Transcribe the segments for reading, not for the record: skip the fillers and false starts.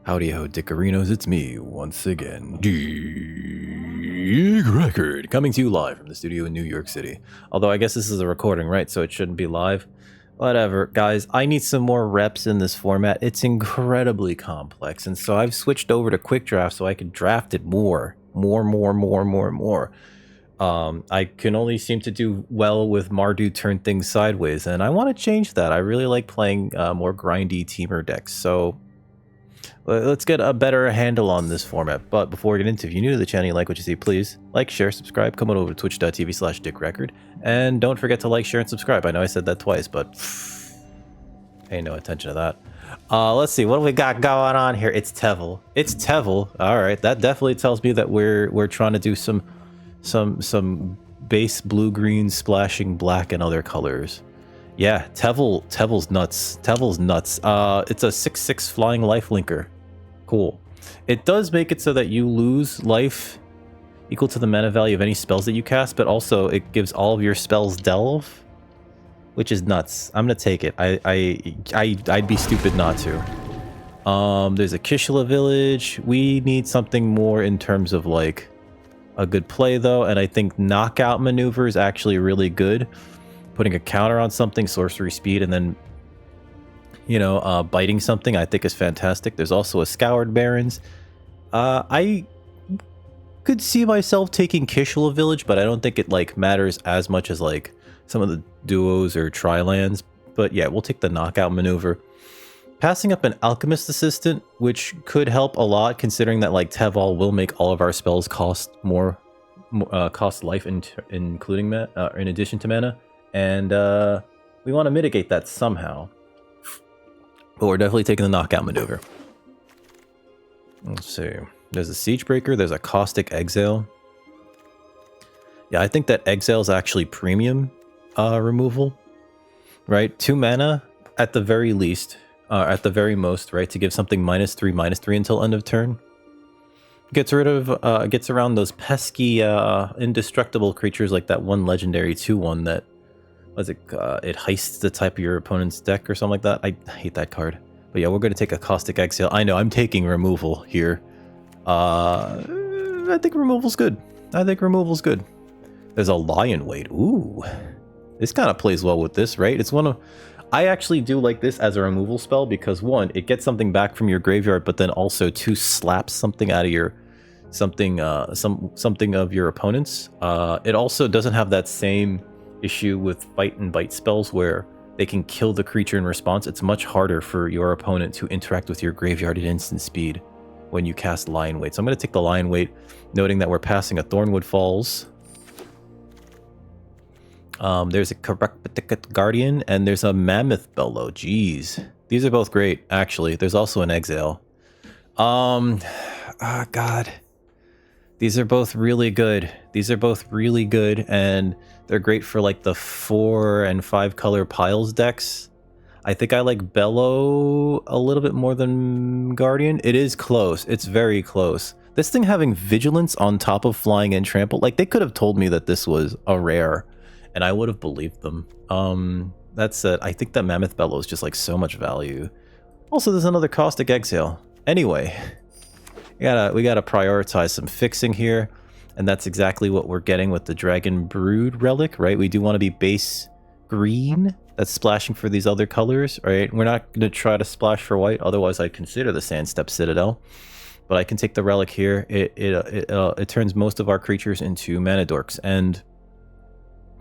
Howdy ho, Dickarinos, it's me once again, Geek Record, coming to you live from the studio in New York City. Although I guess this is a recording, right? So it shouldn't be live. Whatever, guys, I need some more reps in this format. It's incredibly complex, and so I've switched over to Quick Draft so I can draft it more. I can only seem to do well with Mardu turn things sideways, and I want to change that. I really like playing more grindy teamer decks, so let's get a better handle on this format. But before we get into it, if you're new to the channel, you like what you see, please like, share, subscribe, come on over to twitch.tv/dickrecord, and don't forget to like, share, and subscribe. I know I said that twice, but pay no attention to that. Let's see, what do we got going on here? It's Teval. It's Teval. All right, that definitely tells me that we're trying to do some base blue-green splashing black and other colors. Yeah, Teval's nuts. Teval's nuts. It's a 6/6 flying life linker. Cool. It does make it so that you lose life equal to the mana value of any spells that you cast, but also it gives all of your spells delve, which is nuts. I'm gonna take it. I'd be stupid not to. There's a Kishla village. We need something more in terms of like a good play though, and I think knockout maneuver is actually really good. Putting a counter on something, sorcery speed, and then, you know, biting something, I think is fantastic. There's also a Scoured Barrens. I could see myself taking Kishla Village, but I don't think it like matters as much as like some of the duos or tri-lands. But yeah, we'll take the knockout maneuver. Passing up an Alchemist Assistant, which could help a lot, considering that like Teval will make all of our spells cost more, cost life, including in addition to mana. And we want to mitigate that somehow. But we're definitely taking the knockout maneuver. Let's see. There's a Siegebreaker. There's a Caustic Exile. Yeah, I think that Exile is actually premium removal. Right? 2 mana at the very least. At the very most, right? To give something -3/-3 until end of turn. Gets rid of, gets around those pesky indestructible creatures like that one legendary 2/1 that it heists the type of your opponent's deck or something like that. I hate that card. But yeah, we're going to take a Caustic Exile. I know, I'm taking removal here. I think removal's good. There's a Lion Weight. Ooh. This kind of plays well with this, right? It's one of... I actually do like this as a removal spell because, one, it gets something back from your graveyard, but then also 2, slaps something out of your... something of your opponent's. It also doesn't have that same issue with fight and bite spells where they can kill the creature in response. It's much harder for your opponent to interact with your graveyard at instant speed when you cast Lion Weight. So I'm going to take the Lion Weight, noting that we're passing a Thornwood Falls. There's a Karakpatika Guardian, and there's a Mammoth Bellow. Jeez. These are both great, actually. There's also an Exile. God. These are both really good. And they're great for like the 4 and 5 color piles decks. I think I like Bellow a little bit more than Guardian. It is close. It's very close. This thing having Vigilance on top of Flying and Trample, like they could have told me that this was a rare, and I would have believed them. That said, I think that Mammoth Bellow is just like so much value. Also, there's another Caustic Exile. Anyway, we gotta prioritize some fixing here, and that's exactly what we're getting with the Dragon Brood Relic, right? We do want to be base green. That's splashing for these other colors, right? We're not going to try to splash for white, otherwise I'd consider the Sandstep Citadel. But I can take the Relic here. It turns most of our creatures into mana dorks, and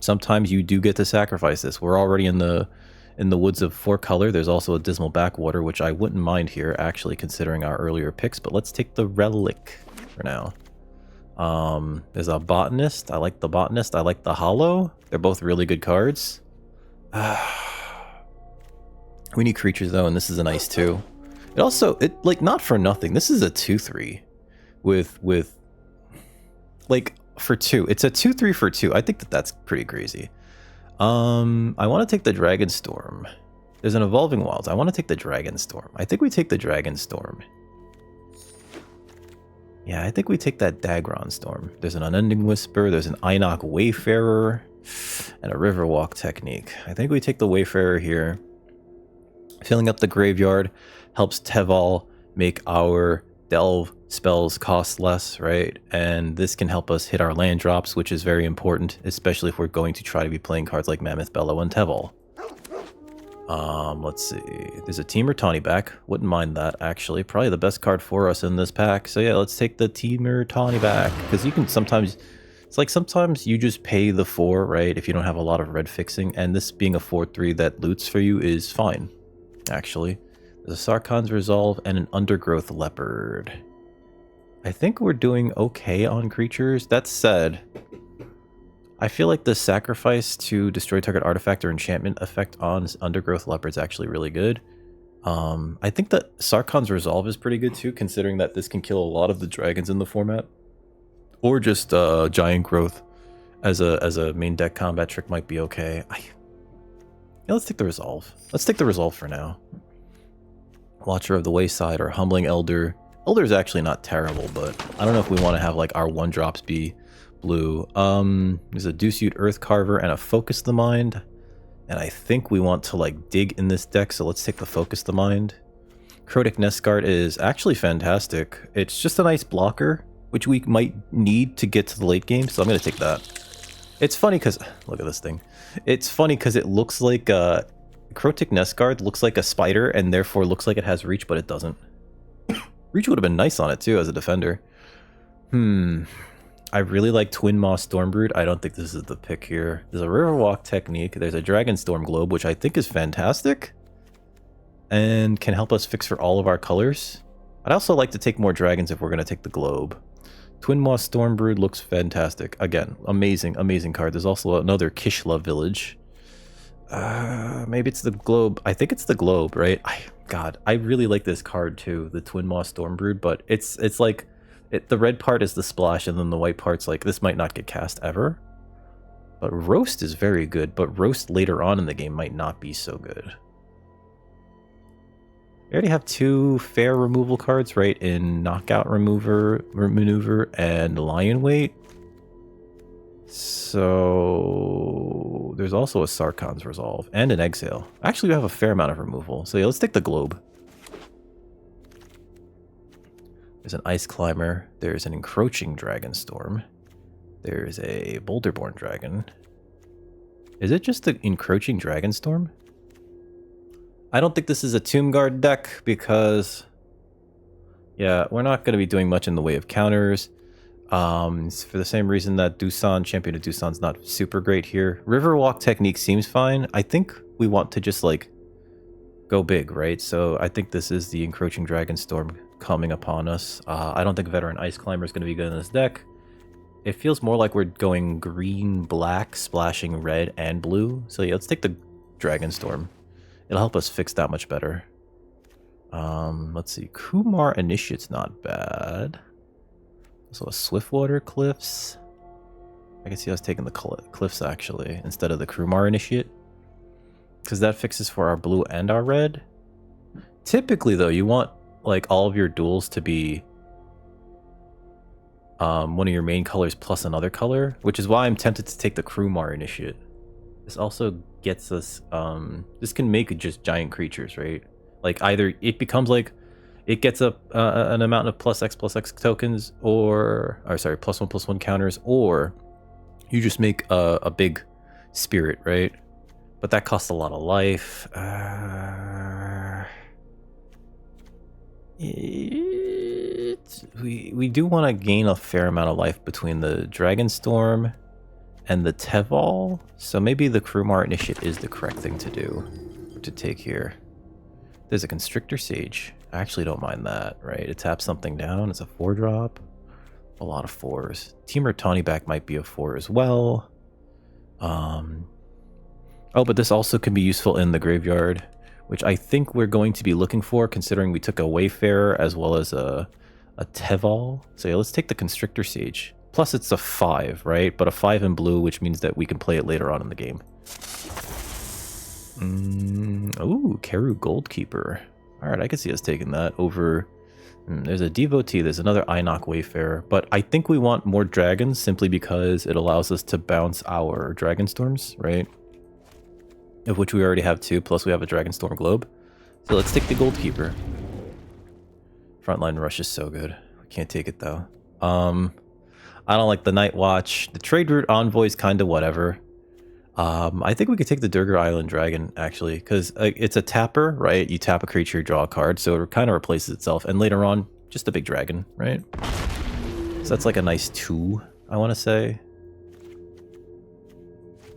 sometimes you do get to sacrifice this. We're already in the woods of 4 color. There's also a Dismal Backwater, which I wouldn't mind here, actually, considering our earlier picks. But let's take the Relic for now. There's a Botanist. I like the Botanist. I like the Hollow. They're both really good cards. We need creatures, though, and this is a nice 2. It also, like, not for nothing. This is a 2/3 with like, for 2. It's a 2/3 for 2. I think that's pretty crazy. I want to take the Dragonstorm. There's an Evolving Wilds. I want to take the Dragonstorm. I think we take the Dragonstorm. Yeah, I think we take that Dagronstorm. There's an Unending Whisper. There's an Einok Wayfarer. And a Riverwalk Technique. I think we take the Wayfarer here. Filling up the graveyard helps Teval make our delve spells cost less, right? And this can help us hit our land drops, which is very important, especially if we're going to try to be playing cards like Mammoth Bellow and Teval. Let's see. There's a Temur Tawny back. Wouldn't mind that, actually. Probably the best card for us in this pack. So yeah, let's take the Temur Tawny back. Because you can sometimes... It's like sometimes you just pay the 4, right? If you don't have a lot of red fixing. And this being a 4/3 that loots for you is fine, actually. There's a Sarkhan's Resolve and an Undergrowth Leopard. I think we're doing okay on creatures. That said, I feel like the sacrifice to destroy target artifact or enchantment effect on Undergrowth Leopard is actually really good. I think that Sarkhan's Resolve is pretty good too, considering that this can kill a lot of the dragons in the format. Or just Giant Growth as a main deck combat trick might be okay. Yeah, let's take the Resolve. Let's take the Resolve for now. Watcher of the Wayside or Humbling Elder. Elder is actually not terrible, but I don't know if we want to have like our 1-drops be blue. There's a Deuceute Earth Carver and a Focus the Mind. And I think we want to like dig in this deck, so let's take the Focus the Mind. Crotic Nestguard is actually fantastic. It's just a nice blocker, which we might need to get to the late game, so I'm going to take that. It's funny because... Look at this thing. It's funny because it looks like... Crotic Nestguard looks like a spider, and therefore looks like it has reach, but it doesn't. Reach would have been nice on it, too, as a defender. I really like Twin Maw Stormbrood. I don't think this is the pick here. There's a Riverwalk Technique. There's a Dragonstorm Globe, which I think is fantastic. And can help us fix for all of our colors. I'd also like to take more dragons if we're going to take the Globe. Twin Maw Stormbrood looks fantastic. Again, amazing, amazing card. There's also another Kishla Village. Maybe it's the Globe. I think it's the Globe, right? God, I really like this card too, the Twin Maw Stormbrood, but it's like... the red part is the splash, and then the white part's like, this might not get cast ever. But Roast is very good, but Roast later on in the game might not be so good. We already have 2 fair removal cards, right, in Knockout Maneuver and Lion Weight. So there's also a Sarkhan's Resolve and an Exhale. Actually, we have a fair amount of removal. So yeah, let's take the Globe. There's an Ice Climber. There's an Encroaching Dragonstorm. There's a Boulderborn Dragon. Is it just the Encroaching Dragonstorm? I don't think this is a Tomb Guard deck because... yeah, we're not going to be doing much in the way of counters. It's for the same reason that Doosan, Champion of Doosan's not super great here. Riverwalk Technique seems fine. I think we want to just, like, go big, right? So I think this is the Encroaching Dragonstorm coming upon us. I don't think Veteran Ice Climber is going to be good in this deck. It feels more like we're going green, black, splashing red and blue. So yeah, let's take the Dragonstorm. It'll help us fix that much better. Let's see. Kumar Initiate's not bad. So a Swiftwater Cliffs. I can see I was taking the Cliffs actually instead of the Kumar Initiate, because that fixes for our blue and our red. Typically though, you want like all of your duels to be one of your main colors plus another color, which is why I'm tempted to take the Kumar Initiate. This also gets us, this can make just giant creatures, right? Like either it becomes like, it gets up an amount of +X tokens, or sorry, +1/+1 counters, or you just make a big spirit, right? But that costs a lot of life. We do want to gain a fair amount of life between the Dragonstorm and the Teval, so maybe the Kumar Initiate is the correct thing to do, to take here. There's a Constrictor Sage. I actually don't mind that, right? It taps something down. It's a 4-drop. A lot of 4s. Temur Tawnyback might be a 4 as well. Oh, but this also can be useful in the graveyard, which I think we're going to be looking for, considering we took a Wayfarer as well as a Teval. So yeah, let's take the Constrictor Sage. Plus it's a 5, right? But a 5 in blue, which means that we can play it later on in the game. Ooh, Keru Goldkeeper. Alright, I can see us taking that over... there's a Devotee, there's another Einok Wayfarer, but I think we want more dragons simply because it allows us to bounce our Dragonstorms, right? Of which we already have 2, plus we have a Dragonstorm Globe. So let's take the Goldkeeper. Frontline Rush is so good. We can't take it though. I don't like the Night Watch. The Trade Route Envoy is kind of whatever. I think we could take the Durgar Island Dragon, actually, because it's a tapper, right? You tap a creature, draw a card, so it kind of replaces itself. And later on, just a big dragon, right? So that's like a nice 2, I want to say.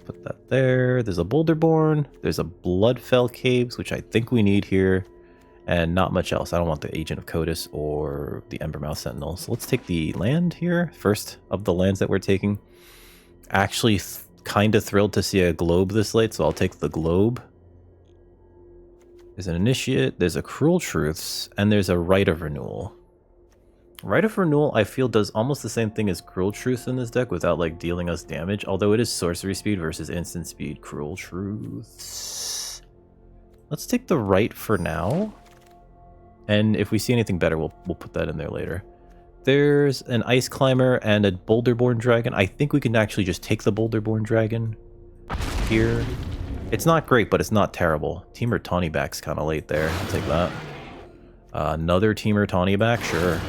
Put that there. There's a Boulderborn. There's a Bloodfell Caves, which I think we need here. And not much else. I don't want the Agent of Codis or the Embermouth Sentinel. So let's take the land here. First of the lands that we're taking. Actually, kind of thrilled to see a globe this late, so I'll take the globe. There's an Initiate, there's a Cruel Truths, and there's a Rite of Renewal. Rite of Renewal, I feel, does almost the same thing as Cruel Truths in this deck without, like, dealing us damage, although it is sorcery speed versus instant speed. Cruel Truths. Let's take the Rite for now. And if we see anything better, we'll put that in there later. There's an Ice Climber and a Boulderborn Dragon. I think we can actually just take the Boulderborn Dragon here. It's not great, but it's not terrible. Temur Tawnyback's kind of late there. I'll take that. Another Temur Tawnyback? Sure.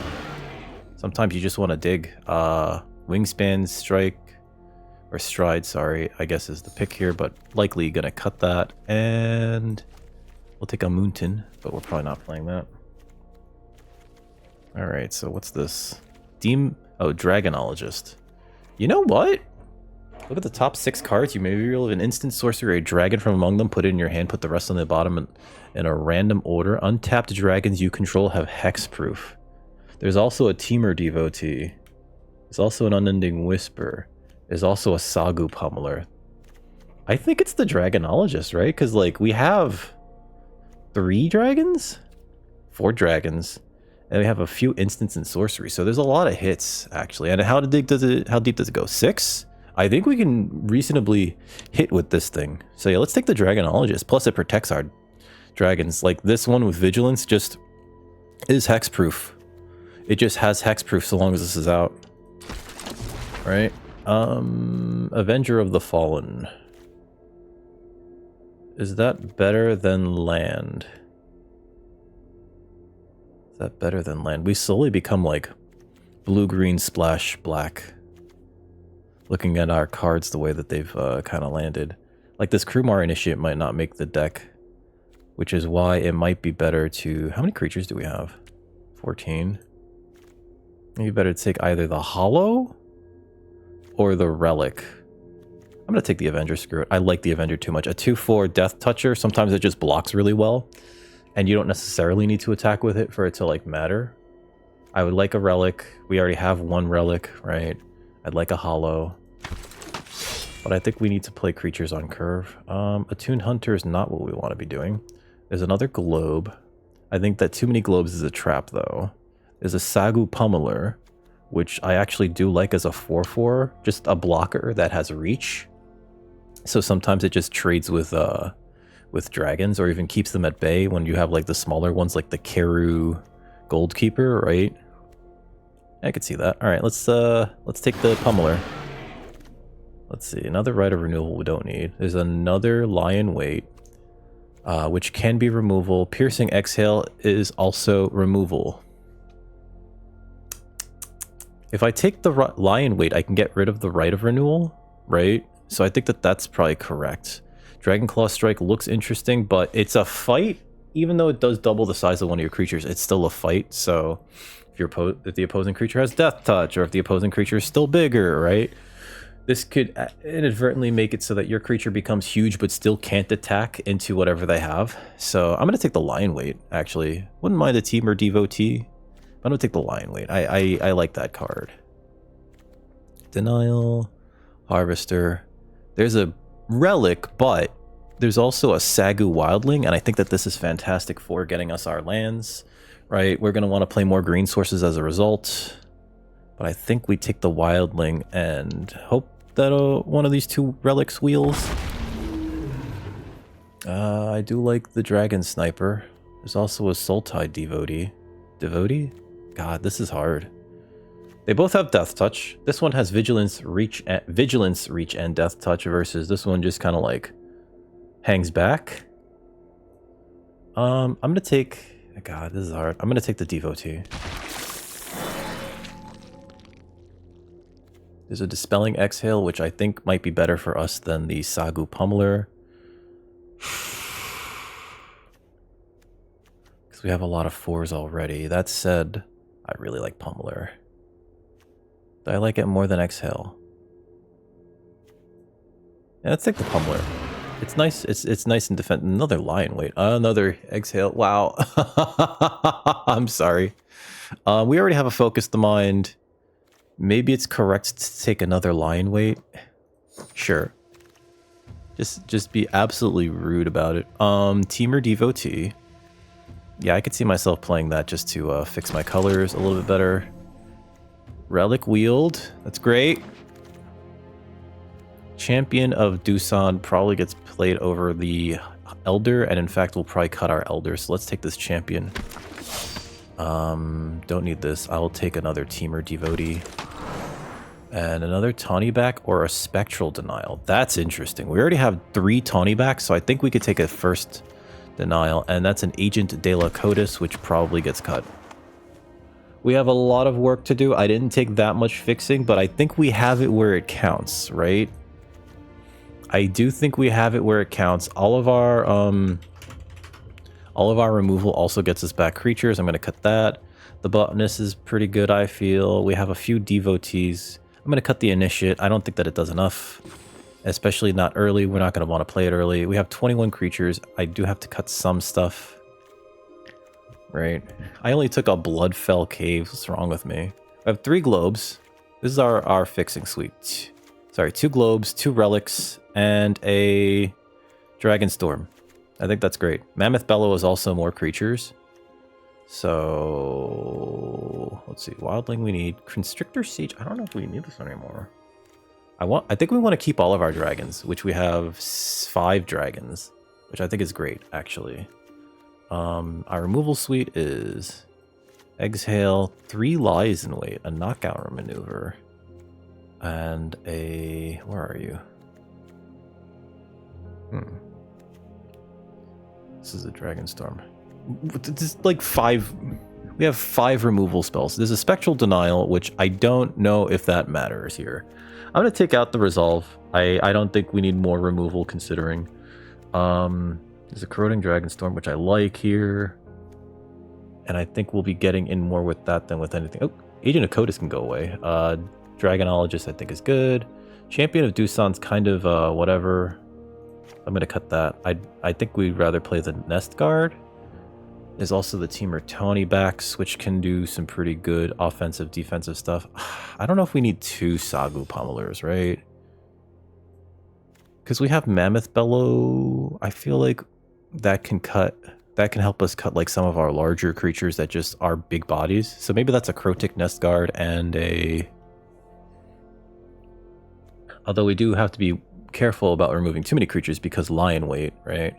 Sometimes you just want to dig. Wingspan Strike, or Stride, sorry, I guess is the pick here, but likely going to cut that. And we'll take a Mountain, but we're probably not playing that. Alright, so what's this? Dragonologist. You know what? Look at the top 6 cards. You may reveal an instant sorcery or a dragon from among them. Put it in your hand. Put the rest on the bottom in a random order. Untapped dragons you control have hexproof. There's also a Temur Devotee. There's also an Unending Whisper. There's also a Sagu Pummeler. I think it's the Dragonologist, right? Because, like, we have 3 dragons? 4 dragons. And we have a few instants in sorcery, so there's a lot of hits actually. And how deep does it go? 6? I think we can reasonably hit with this thing. So yeah, let's take the Dragonologist. Plus it protects our dragons. Like this one with Vigilance just is hexproof. It just has hexproof so long as this is out. Right? Avenger of the Fallen. Is that better than land? That better than land? We slowly become like blue-green splash black. Looking at our cards the way that they've kind of landed. Like this Krumar Initiate might not make the deck, which is why it might be better to... How many creatures do we have? 14. Maybe better to take either the Hollow or the Relic. I'm going to take the Avenger, screw it. I like the Avenger too much. A 2/4 Death Toucher, sometimes it just blocks really well. And you don't necessarily need to attack with it for it to, like, matter. I would like a Relic. We already have 1 Relic, right? I'd like a Hollow. But I think we need to play creatures on curve. Attuned Hunter is not what we want to be doing. There's another Globe. I think that too many Globes is a trap, though. There's a Sagu Pummeler, which I actually do like as a 4/4. Just a blocker that has reach. So sometimes it just trades with dragons, or even keeps them at bay when you have like the smaller ones, like the Keru Goldkeeper, right? I could see that. All right, let's take the Pummeler. Let's see, another Rite of Renewal we don't need. There's another Lion Weight, which can be removal. Piercing Exhale is also removal. If I take the Lion Weight, I can get rid of the Rite of Renewal, right? So I think that that's probably correct. Dragonclaw Strike looks interesting, but it's a fight. Even though it does double the size of one of your creatures, it's still a fight. So if the opposing creature has Death Touch, or if the opposing creature is still bigger, right? This could inadvertently make it so that your creature becomes huge but still can't attack into whatever they have. So I'm going to take the Lion Weight, actually. Wouldn't mind a Temur Devotee. I'm going to take the Lion Weight. I like that card. Denial. Harvester. There's a Relic, but there's also a Sagu Wildling, and I think that this is fantastic for getting us our lands, right? We're going to want to play more green sources as a result, but I think we take the Wildling and hope that one of these 2 Relics wheels. I do like the Dragon Sniper. There's also a Sultai Devotee. Devotee? God, this is hard. They both have Death Touch. This one has Vigilance, Reach, and Death Touch, versus this one just kind of like hangs back. I'm gonna take. God, this is hard. I'm gonna take the Devotee. There's a Dispelling Exhale, which I think might be better for us than the Sagu Pummeler. Because we have a lot of 4s already. That said, I really like Pummeler. Do I like it more than Exhale? Yeah, let's take the Pummeler. It's nice. It's nice and defend. Another Lion Weight. Another Exhale. Wow. I'm sorry. We already have a Focus the Mind. Maybe it's correct to take another Lion Weight. Sure. Just be absolutely rude about it. Temur Devotee. Yeah, I could see myself playing that just to fix my colors a little bit better. Relic Wield. That's great. Champion of Doosan probably gets played over the Elder, and in fact, we'll probably cut our Elder. So let's take this Champion. Don't need this. I'll take another Temur Devotee. And another Tawny back or a Spectral Denial. That's interesting. We already have 3 Tawny backs, so I think we could take a first Denial, and that's an Agent de la Cotis, which probably gets cut. We have a lot of work to do. I didn't take that much fixing, but I think we have it where it counts, right? I do think we have it where it counts. All of our removal also gets us back creatures. I'm going to cut that. The botanist is pretty good, I feel. We have a few Devotees. I'm going to cut the Initiate. I don't think that it does enough, especially not early. We're not going to want to play it early. We have 21 creatures. I do have to cut some stuff. Right. I only took a Bloodfell Cave. What's wrong with me? I have 3 globes. This is our fixing suite. Sorry, 2 globes, 2 relics, and a Dragonstorm. I think that's great. Mammoth Bellow is also more creatures. So let's see. Wildling we need. Constrictor Siege. I don't know if we need this anymore. I think we want to keep all of our dragons, which we have 5 dragons, which I think is great, actually. Our removal suite is Exhale, 3 Lies in Wait, a knockout maneuver, and a... where are you? This is a Dragonstorm. This is like 5... we have 5 removal spells. There's a Spectral Denial, which I don't know if that matters here. I'm going to take out the Resolve. I don't think we need more removal considering. There's a Corroding Dragonstorm, which I like here. And I think we'll be getting in more with that than with anything. Oh, Agent of Cotis can go away. Dragonologist I think is good. Champion of Doosan's kind of whatever. I'm going to cut that. I think we'd rather play the Nest Guard. There's also the Temur Tawny backs, which can do some pretty good offensive, defensive stuff. I don't know if we need 2 Sagu Pummelers, right? Because we have Mammoth Bellow. I feel like that can help us cut like some of our larger creatures that just are big bodies. So maybe that's a Crotic Nest Guard and a... although we do have to be careful about removing too many creatures because Lion Weight, right?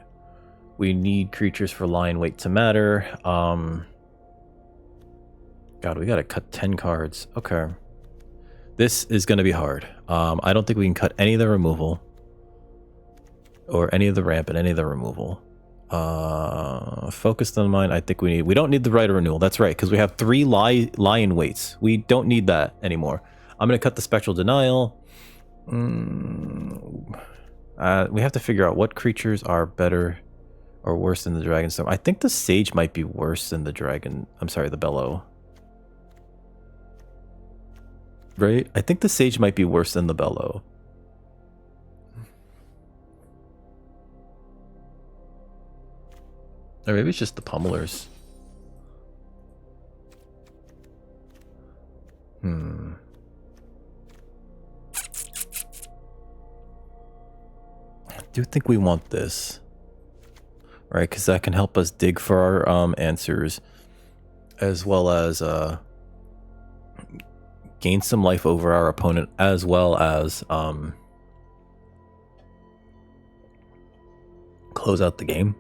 We need creatures for Lion Weight to matter. God, we gotta cut 10 cards. Okay. This is gonna be hard. I don't think we can cut any of the removal. Or any of the ramp and any of the removal. Focused on mine, I think we need... we don't need the Right of Renewal. That's right, because we have 3 Lion Weights. We don't need that anymore. I'm gonna cut the Spectral Denial. We have to figure out what creatures are better or worse than the Dragonstorm. I think the Sage might be worse than the Dragon... I'm sorry, the Bellow. Right? I think the Sage might be worse than the Bellow. Or maybe it's just the Pummelers. I do think we want this. Right, because that can help us dig for our answers. As well as gain some life over our opponent. As well as close out the game.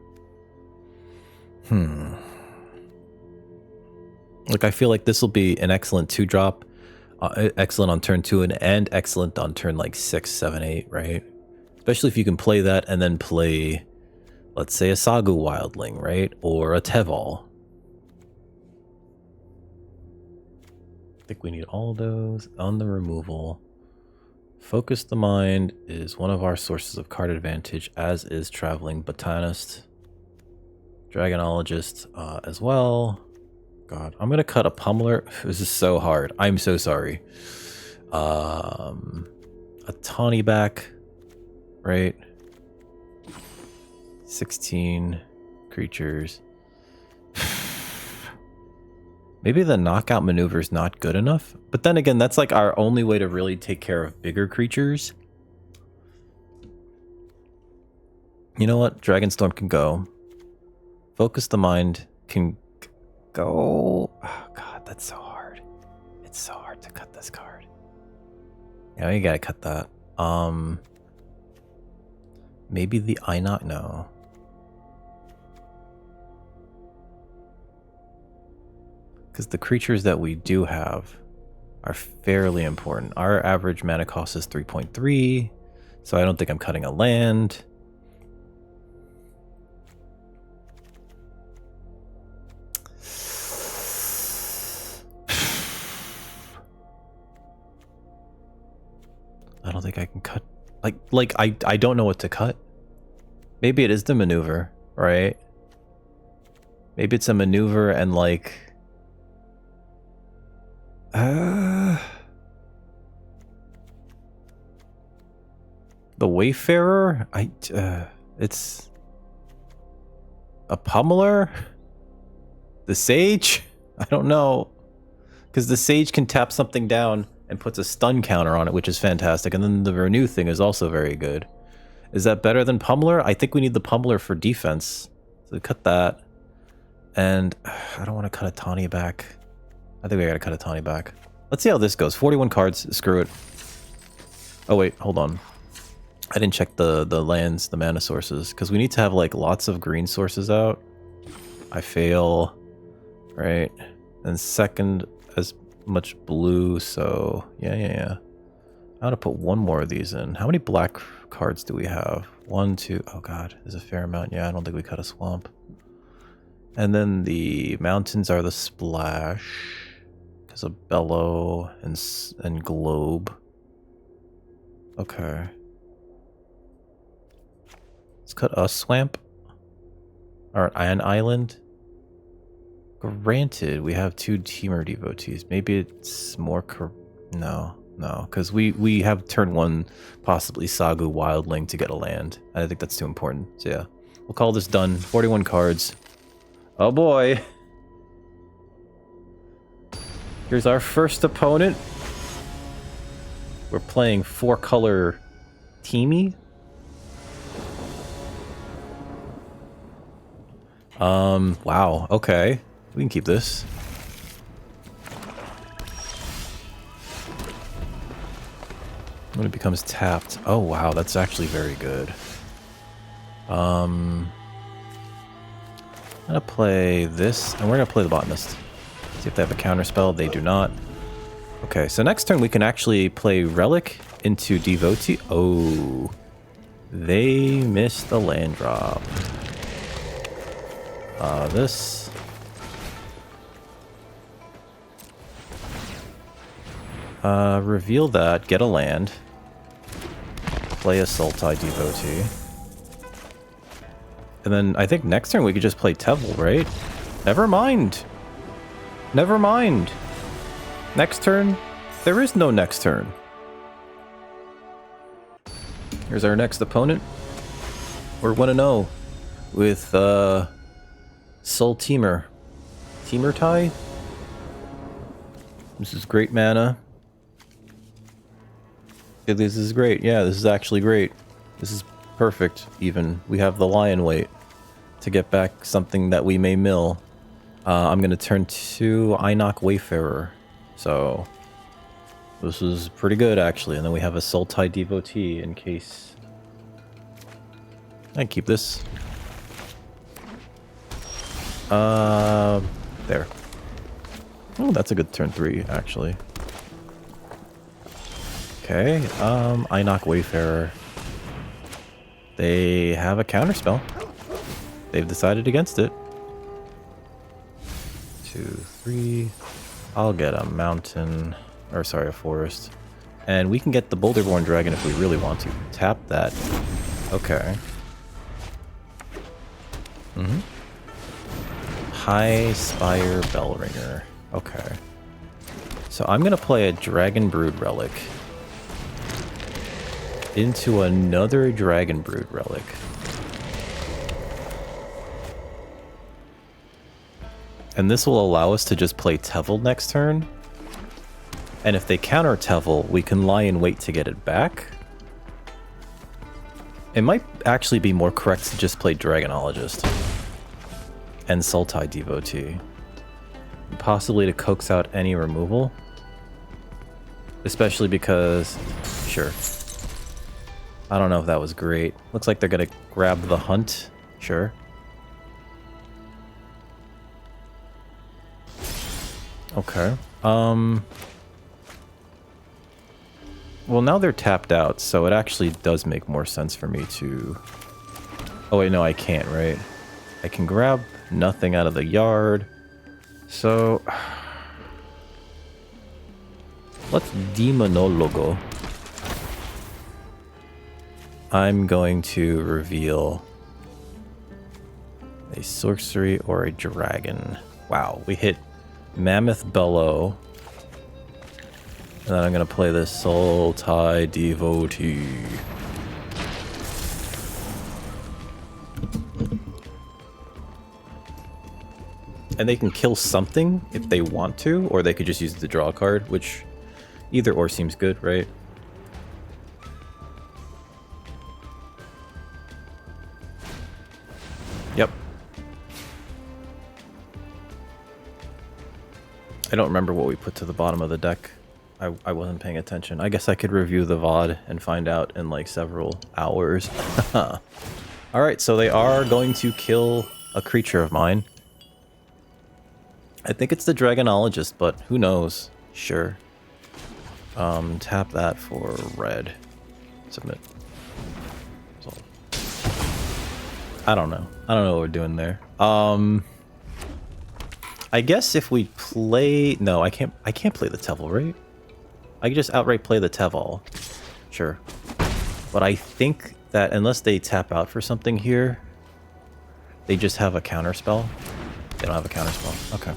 Like, I feel like this will be an excellent 2-drop. Excellent on turn 2 and excellent on turn like 6, 7, 8, right? Especially if you can play that and then play, let's say, a Sagu Wildling, right? Or a Teval. think we need all those on the removal. Focus the Mind is one of our sources of card advantage, as is Traveling Botanist. Dragonologist as well. God, I'm gonna cut a Pummeler. This is so hard. I'm so sorry. A Tawny back, right? 16 creatures. Maybe the knockout maneuver is not good enough, but then again, that's like our only way to really take care of bigger creatures. You know what? Dragonstorm can go. Focus the Mind can go. Oh god, that's so hard. It's so hard to cut this card. Yeah, you gotta cut that. Maybe the Einok? No. Because the creatures that we do have are fairly important. Our average mana cost is 3.3, so I don't think I'm cutting a land. I don't think I can cut. I don't know what to cut. Maybe it is the maneuver, right? Maybe it's a maneuver and like... the Wayfarer? It's... a Pummeler? The Sage? I don't know. Because the Sage can tap something down and puts a stun counter on it, which is fantastic. And then the Renew thing is also very good. Is that better than Pummeler? I think we need the Pummeler for defense. So cut that. And I don't want to cut a Tawny back. I think we gotta cut a Tawny back. Let's see how this goes. 41 cards. Screw it. Oh wait, hold on. I didn't check the lands, the mana sources, because we need to have like lots of green sources out. I fail. Right. And second, as much blue, so yeah. I want to put one more of these in. How many black cards do we have? 1, 2. Oh god, there's a fair amount. Yeah, I don't think we cut a swamp. And then the mountains are the splash. Because of bellow and globe. Okay. Let's cut a swamp. Or an island. Granted, we have 2 Temur devotees. Maybe it's more... No, because we have turn 1 possibly Sagu Wildling to get a land. I think that's too important. So yeah, we'll call this done. 41 cards. Oh boy. Here's our first opponent. We're playing 4-color Teamy. Wow, okay. We can keep this. When it becomes tapped. Oh wow, that's actually very good. I'm gonna play this, and we're gonna play the Botanist. See if they have a counter spell. They do not. Okay, so next turn we can actually play Relic into Devotee. Oh, they missed the land drop. This. Reveal that, get a land. Play a Sultai Devotee. And then I think next turn we could just play Teval, right? Never mind. Never mind. Next turn? There is no next turn. Here's our next opponent. We're 1-0 with Soul Temur. Temur tie? This is great mana. Yeah, this is great. Yeah, this is actually great. This is perfect, even. We have the Lion Weight to get back something that we may mill. I'm going to turn to Einok Wayfarer. So, this is pretty good, actually. And then we have a Sultai Devotee in case... I can keep this. There. Oh, that's a good turn 3, actually. Okay, Einok Wayfarer. They have a counterspell. They've decided against it. 2, 3. I'll get a mountain, or sorry, a forest. And we can get the Boulderborn Dragon if we really want to. Tap that. Okay. High Spire Bellringer. Okay. So I'm going to play a Dragon Brood Relic into another Dragon Brood Relic. And this will allow us to just play Teval next turn. And if they counter Teval, we can lie in wait to get it back. It might actually be more correct to just play Dragonologist and Sultai Devotee. Possibly to coax out any removal. Especially because... Sure. I don't know if that was great. Looks like they're gonna grab the hunt. Sure. Okay. Well, now they're tapped out, so it actually does make more sense for me to... Oh wait, no, I can't, right? I can grab nothing out of the yard. So... Let's Demonologo. I'm going to reveal a sorcery or a dragon. Wow, we hit Mammoth Bellow. And then I'm going to play this Sultai Devotee. And they can kill something if they want to, or they could just use the draw card, which either or seems good, right? Yep. I don't remember what we put to the bottom of the deck. I wasn't paying attention. I guess I could review the VOD and find out in like several hours. Alright, so they are going to kill a creature of mine. I think it's the Dragonologist, but who knows? Sure. Tap that for red. Submit. So, I don't know. I don't know what we're doing there. I guess if we play... No, I can't play the Teval, right? I can just outright play the Teval. Sure. But I think that unless they tap out for something here, they just have a counter spell. They don't have a counter spell. Okay.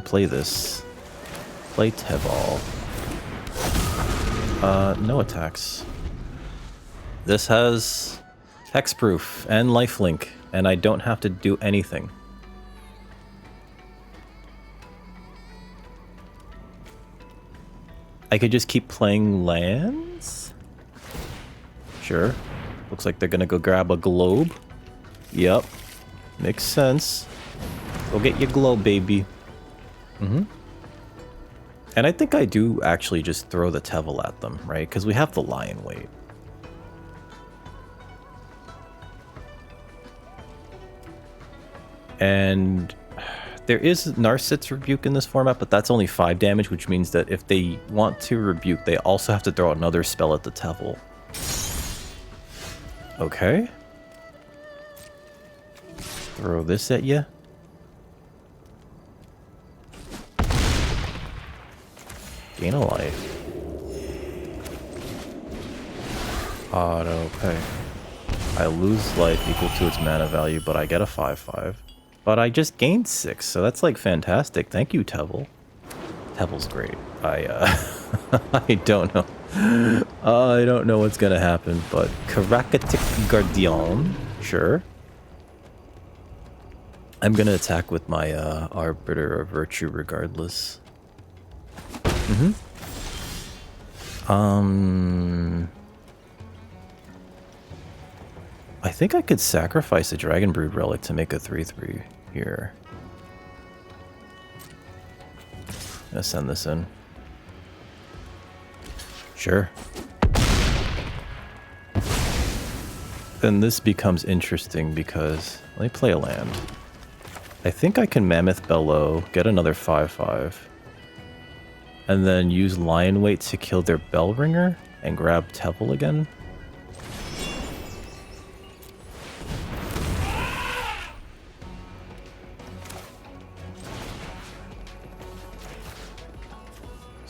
Play this. Play Teval. No attacks. This has hexproof and lifelink, and I don't have to do anything. I could just keep playing lands? Sure. Looks like they're gonna go grab a globe. Yep. Makes sense. Go get your globe, baby. And I think I do actually just throw the Teval at them, right? Because we have the lion weight. And there is Narset's Rebuke in this format, but that's only 5 damage, which means that if they want to rebuke, they also have to throw another spell at the Teval. Okay. Throw this at you. Gain a life. Auto pay. I lose life equal to its mana value, but I get a 5/5. But I just gained 6, so that's like fantastic. Thank you, Teval. Teval's great. I don't know. I don't know what's gonna happen, but Karakatic Guardian, sure. I'm gonna attack with my Arbiter of Virtue regardless. I think I could sacrifice a Dragon Brood Relic to make a 3/3 here. I'm gonna send this in. Sure. Then this becomes interesting because... Let me play a land. I think I can Mammoth Bellow, get another 5/5. And then use Lion Weight to kill their Bellringer and grab Teval again.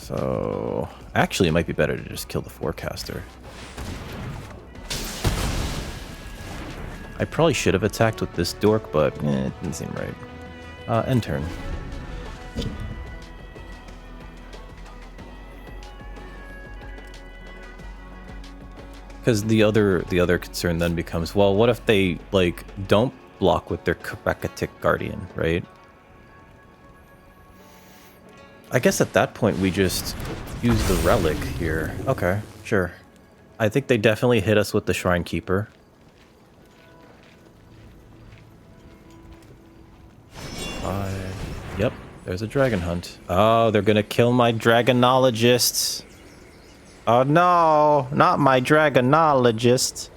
So actually it might be better to just kill the forecaster. I probably should have attacked with this dork, but it didn't seem right. End turn. Because the other concern then becomes, well, what if they like don't block with their Karakatic Guardian, right? I guess at that point we just use the relic here. Okay, sure. I think they definitely hit us with the Shrine Keeper. Yep, there's a dragon hunt. Oh, they're gonna kill my dragonologists. Oh no, not my dragonologist.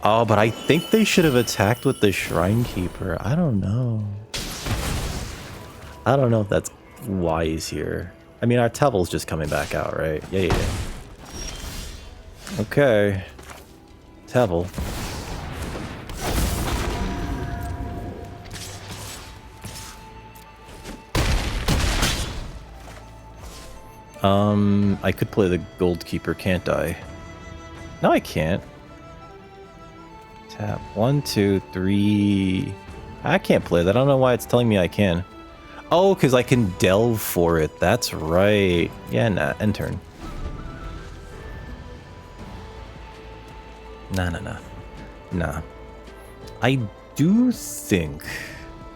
Oh, but I think they should have attacked with the Shrine Keeper. I don't know. I don't know if that's wise here. I mean, our Teval's just coming back out, right? Yeah. Okay. Teval. I could play the Gold Keeper, can't I? No, I can't. Tap. 1, 2, 3. I can't play that. I don't know why it's telling me I can. Oh, because I can delve for it. That's right. Yeah, nah. End turn. Nah. I do think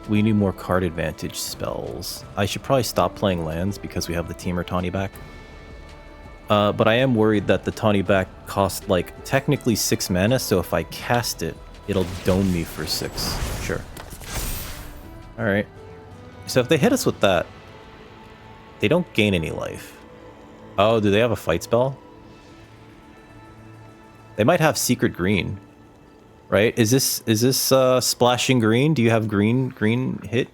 we need more card advantage spells. I should probably stop playing lands because we have the Temur Tawny back. But I am worried that the Tawny back costs like technically 6 mana, so if I cast it, it'll dome me for 6. Sure. Alright. So if they hit us with that, they don't gain any life. Oh, do they have a fight spell? They might have Secret Green. Right? Is this splashing green? Do you have green hit?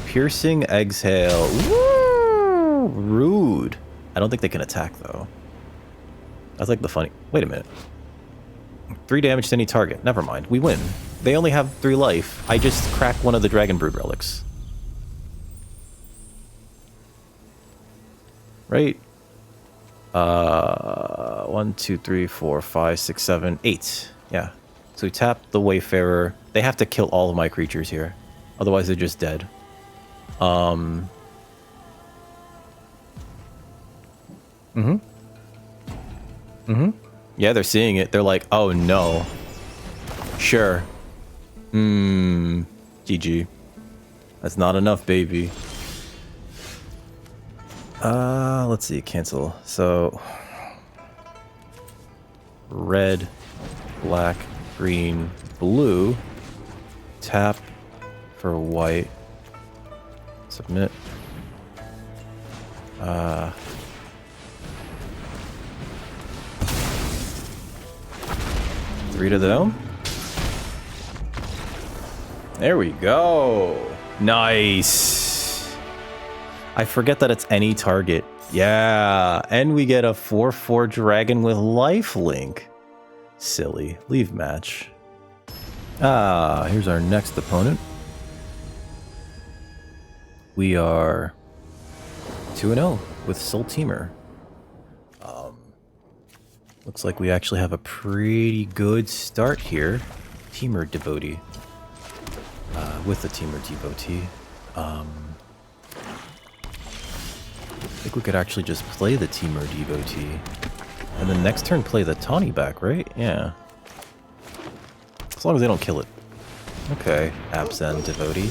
Piercing exhale. Woo! Rude. I don't think they can attack though. That's like the funny. Wait a minute. 3 damage to any target. Never mind. We win. They only have 3 life. I just cracked one of the Dragon Brood relics. Right? 1, 2, 3, 4, 5, 6, 7, 8. Yeah. So we tap the Wayfarer. They have to kill all of my creatures here. Otherwise they're just dead. Yeah, they're seeing it. They're like, oh no. Sure. GG. That's not enough, baby. Let's see, cancel. So red, black, green, blue. Tap for white. Submit. 3 to the dome. There we go. Nice. I forget that it's any target. Yeah, and we get a 4/4 dragon with lifelink. Silly. Leave match. Here's our next opponent. We are 2-0 with Soul Temur. Looks like we actually have a pretty good start here. Temur Devotee. With the Temur Devotee. I think we could actually just play the Temur Devotee. And then next turn play the Tawny back, right? Yeah. As long as they don't kill it. Okay. Absent Devotee.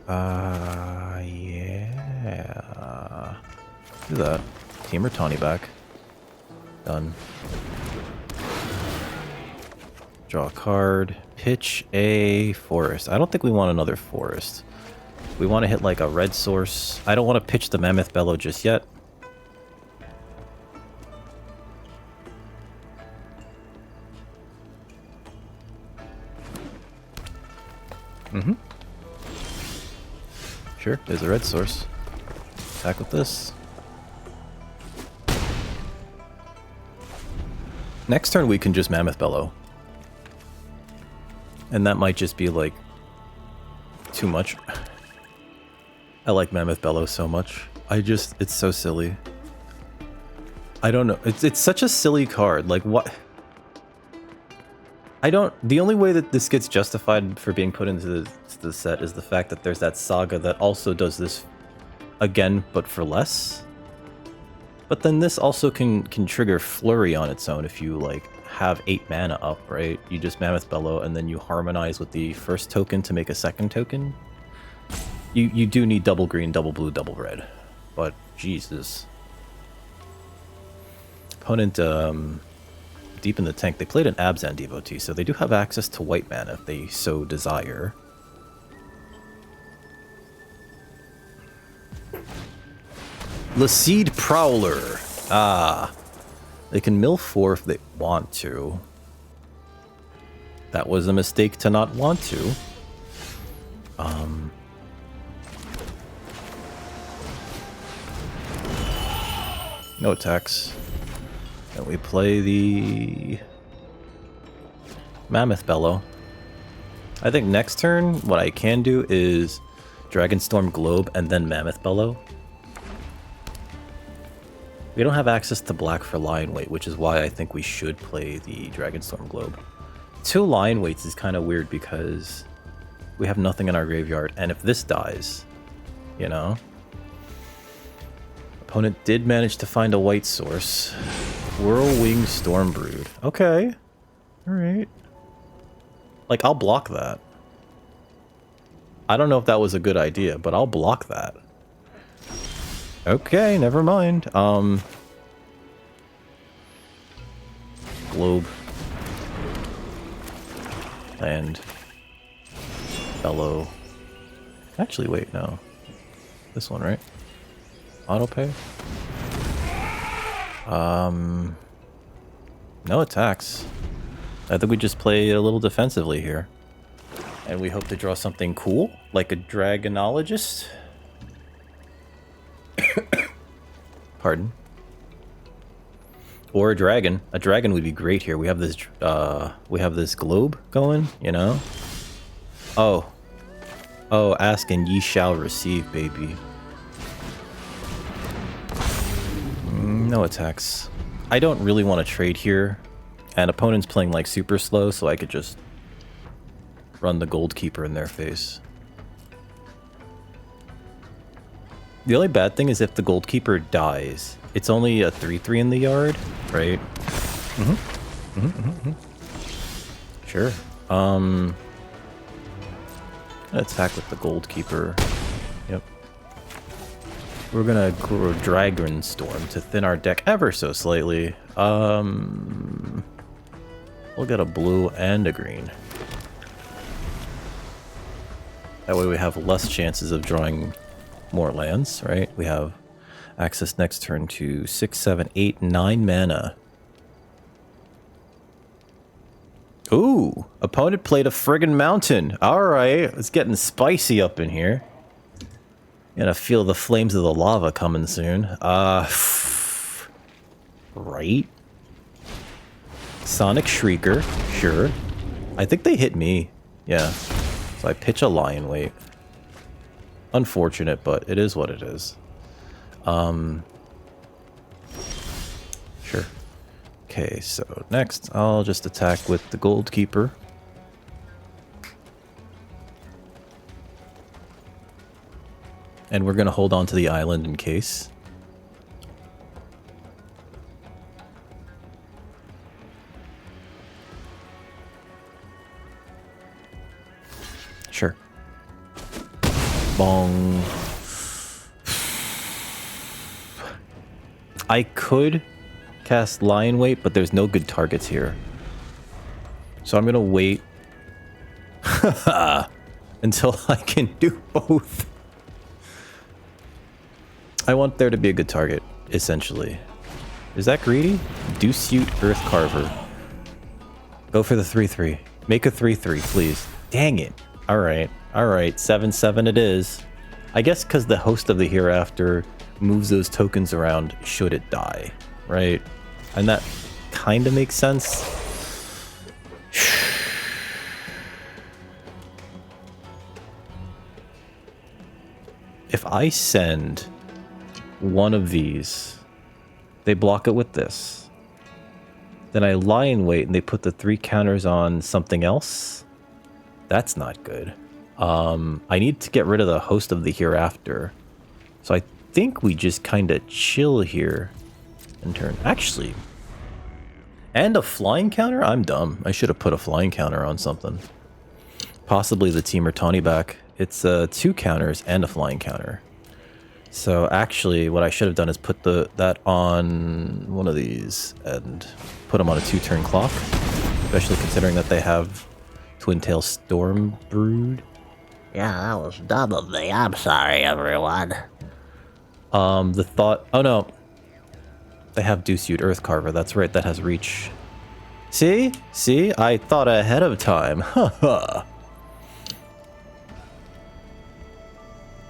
Yeah. Do that. Temur Tawny back. Done. Draw a card. Pitch a forest. I don't think we want another forest. We want to hit like a red source. I don't want to pitch the Mammoth Bellow just yet. Sure, there's a red source. Attack with this. Next turn we can just Mammoth Bellow. And that might just be like too much. I like Mammoth Bellow so much. It's so silly. I don't know. It's such a silly card. Like, what? The only way that this gets justified for being put into the set is the fact that there's that saga that also does this again, but for less. But then this also can trigger Flurry on its own if you, like, have 8 mana up, right? You just Mammoth Bellow, and then you harmonize with the first token to make a second token. You do need double green, double blue, double red. But, Jesus. Opponent, deep in the tank. They played an Abzan Devotee, so they do have access to white mana if they so desire. Laseed Prowler. Ah. They can mill 4 if they want to. That was a mistake to not want to. No attacks. And we play the Mammoth Bellow. I think next turn, what I can do is Dragonstorm Globe and then Mammoth Bellow. We don't have access to black for Lion Weight, which is why I think we should play the Dragonstorm Globe. 2 Lion Weights is kind of weird because we have nothing in our graveyard, and if this dies, you know? Opponent did manage to find a white source. Whirlwing Stormbrood. Okay. Alright. Like, I'll block that. I don't know if that was a good idea, but I'll block that. Okay, never mind. Globe. Land. Bellow. Actually, wait, no. This one, right? Autopay? No attacks. I think we just play a little defensively here. And we hope to draw something cool, like a Dragonologist. Pardon. Or a dragon. A dragon would be great here. We have this globe going, you know? Oh. Oh, ask and ye shall receive, baby. No attacks. I don't really want to trade here. And opponent's playing like super slow, so I could just run the Gold Keeper in their face. The only bad thing is if the Gold Keeper dies. It's only a 3/3 in the yard, right? Sure. Attack with the Gold Keeper. Yep. We're gonna grow Dragonstorm to thin our deck ever so slightly. We'll get a blue and a green. That way we have less chances of drawing more lands, right? We have access next turn to 6, 7, 8, 9 mana. Ooh, opponent played a friggin' mountain. Alright, it's getting spicy up in here. Gonna feel the flames of the lava coming soon. Right? Sonic Shrieker, sure. I think they hit me. Yeah. So I pitch a Lion Weight. Unfortunate, but it is what it is. Sure. Okay, so next I'll just attack with the Gold Keeper. And we're gonna hold on to the island in case. Sure. Bong. I could cast Lion Weight, but there's no good targets here. So I'm gonna wait until I can do both. I want there to be a good target, essentially. Is that greedy? Deuce-Suit Earth Carver. Go for the 3/3. Make a 3/3, please. Dang it. Alright, alright. 7/7 it is. I guess because the Host of the Hereafter moves those tokens around should it die, right? And that kind of makes sense. I send one of these, they block it with this. Then I lie in wait and they put the 3 counters on something else. That's not good. I need to get rid of the host of the hereafter. So I think we just kind of chill here and turn. Actually, and a flying counter? I'm dumb. I should have put a flying counter on something. Possibly the Temur Tawny back. It's 2 counters and a flying counter. So actually, what I should have done is put that on one of these and put them on a 2-turn clock. Especially considering that they have Twin Tail Storm Brood. Yeah, that was dumb of me. I'm sorry, everyone. The thought... Oh, no. They have Deuce-Hued Earth Carver. That's right. That has reach. See? See? I thought ahead of time. Haha.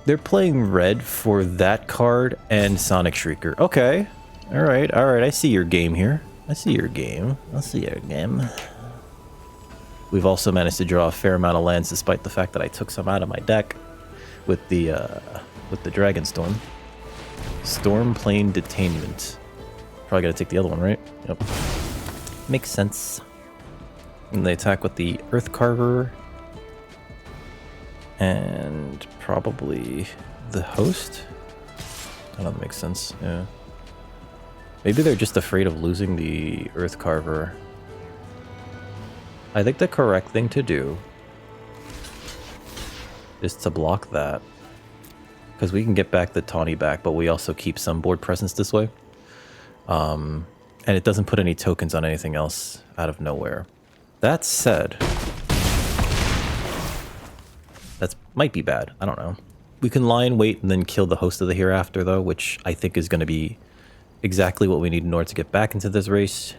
They're playing red for that card and Sonic Shrieker. Okay. Alright, alright. I see your game here. I see your game. I see your game. We've also managed to draw a fair amount of lands despite the fact that I took some out of my deck with the Dragonstorm. Stormplane Detainment. Probably gotta take the other one, right? Yep. Makes sense. And they attack with the Earth Carver. And probably the host? I don't know, that makes sense, yeah. Maybe they're just afraid of losing the Earth Carver. I think the correct thing to do is to block that. Because we can get back the Tawny back, but we also keep some board presence this way. And it doesn't put any tokens on anything else out of nowhere. That said, that might be bad. I don't know. We can lie in wait and then kill the host of the hereafter, though, which I think is going to be exactly what we need in order to get back into this race.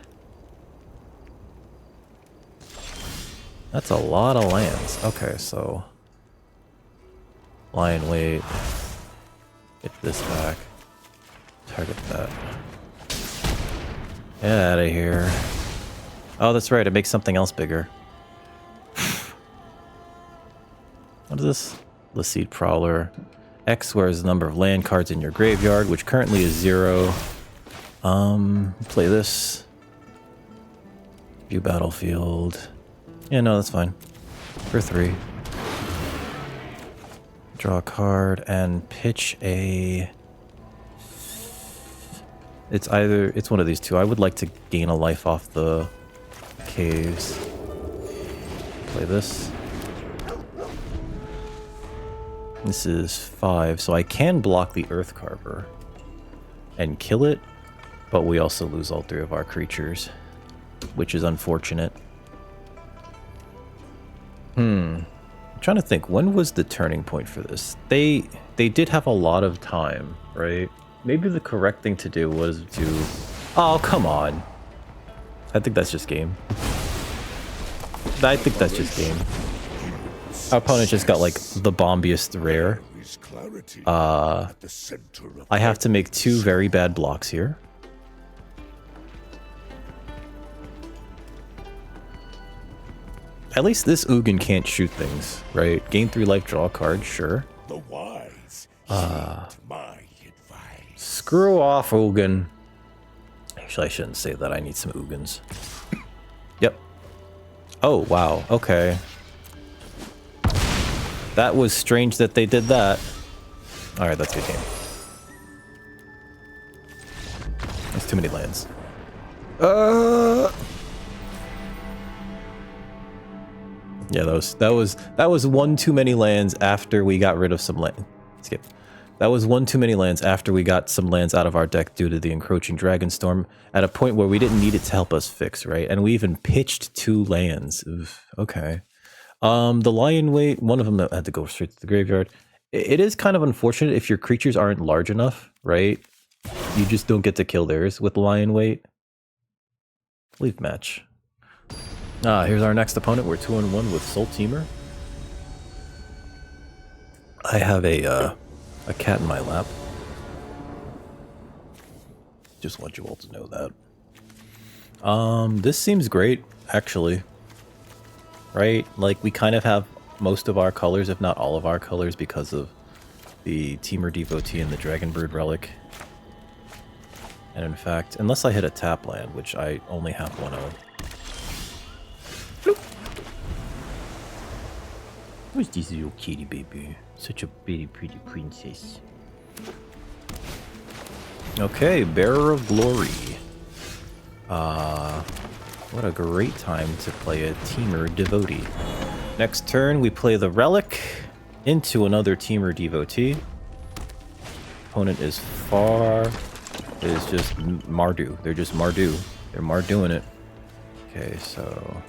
That's a lot of lands. Okay, so lie in wait. Get this back. Target that. Get out of here. Oh, that's right. It makes something else bigger. What is this? Laseed Prowler. X squares the number of land cards in your graveyard, which currently is 0. Play this. View battlefield. Yeah, no, that's fine. For 3. Draw a card and pitch a... It's one of these two. I would like to gain a life off the caves. Play this. This is 5, so I can block the Earth Carver and kill it, but we also lose all 3 of our creatures, which is unfortunate. I'm trying to think, when was the turning point for this? They did have a lot of time, right? Maybe the correct thing to do was to... Oh, come on. I think that's just game. I think that's just game. Our opponent just got, like, the bombiest rare. I have to make 2 very bad blocks here. At least this Ugin can't shoot things, right? Gain 3 life, draw a card, sure. The wise my advice. Screw off, Ugin. Actually, I shouldn't say that. I need some Ugins. Yep. Oh, wow. Okay. That was strange that they did that. Alright, that's a good game. That's too many lands. Yeah, that was one too many lands after we got rid of some land. Skip. That was one too many lands after we got some lands out of our deck due to the encroaching Dragonstorm at a point where we didn't need it to help us fix, right? And we even pitched 2 lands. Oof, okay. The Lion Weight, one of them had to go straight to the graveyard. It is kind of unfortunate if your creatures aren't large enough, right? You just don't get to kill theirs with Lion Weight. Leave match. Here's our next opponent. We're 2-1 with Soul Temur. I have a cat in my lap. Just want you all to know that. This seems great, actually. Right? Like, we kind of have most of our colors, if not all of our colors, because of the Temur Devotee and the Dragonbird Relic. And in fact, unless I hit a tapland, which I only have one of. Who's this little kitty baby? Such a very pretty princess. Okay, Bearer of Glory. What a great time to play a Temur Devotee. Next turn, we play the Relic into another Temur Devotee. Opponent is just Mardu. They're just Mardu. They're Marduing it. Okay, so...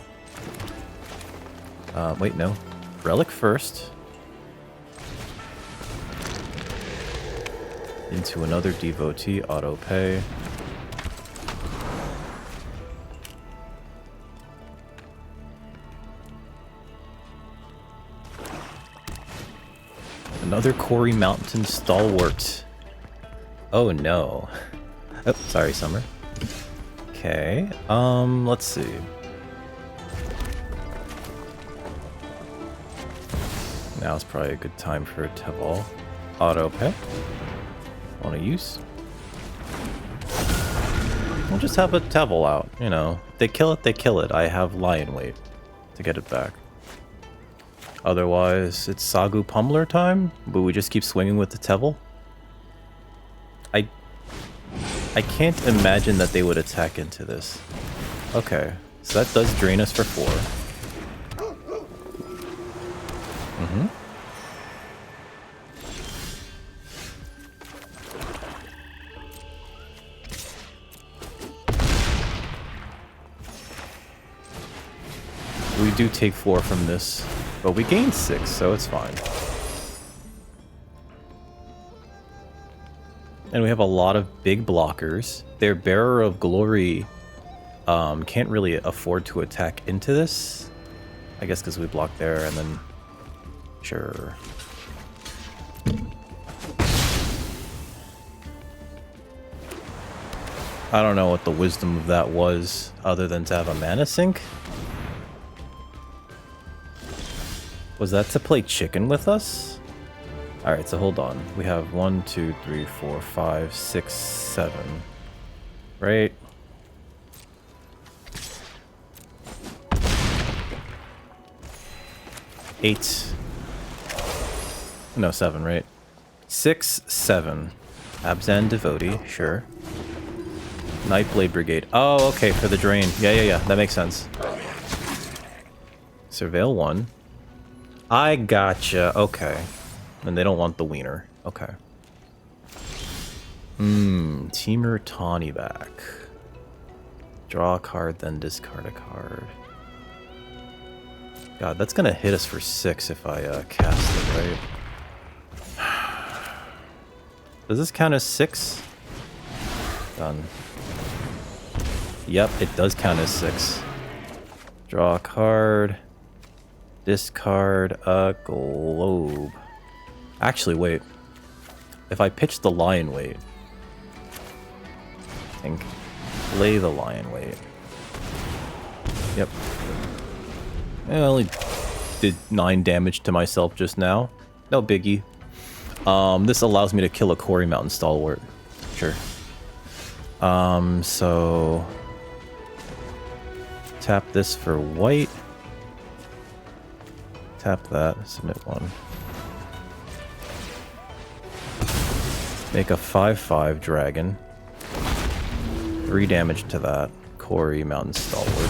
wait, no. Relic first. Into another Devotee, auto pay. Another Quarry Mountain Stalwart. Oh no. Oh, sorry, Summer. Okay, let's see. Now's probably a good time for a Teval. Auto pay. Want to use? We'll just have a Teval out, you know. They kill it, they kill it. I have Lion Weight to get it back. Otherwise, it's Sagu Pummeler time, but we just keep swinging with the Teval. I can't imagine that they would attack into this. Okay, so that does drain us for 4. We do take 4 from this, but we gain 6, so it's fine. And we have a lot of big blockers. Their Bearer of Glory can't really afford to attack into this. I guess because we block there and then... Sure. I don't know what the wisdom of that was, other than to have a mana sink. Was that to play chicken with us? Alright, so hold on. We have 1, 2, 3, 4, 5, 6, 7. Right? Eight. No, 7, right? 6, 7. Abzan Devotee, sure. Nightblade Brigade. Oh, okay, for the drain. Yeah. That makes sense. Surveil 1. I gotcha. Okay. And they don't want the wiener. Okay. Temur Tawny back. Draw a card, then discard a card. God, that's gonna hit us for 6 if I cast it, right? Does this count as 6? Done. Yep, it does count as 6. Draw a card. Discard a globe. Actually, wait. If I pitch the Lion Weight, and play the Lion Weight. Yep. I only did 9 damage to myself just now. No biggie. This allows me to kill a Quarry Mountain Stalwart. Sure. So... Tap this for white. Tap that, submit 1. Make a 5/5 dragon. 3 damage to that. Quarry Mountain Stalwart.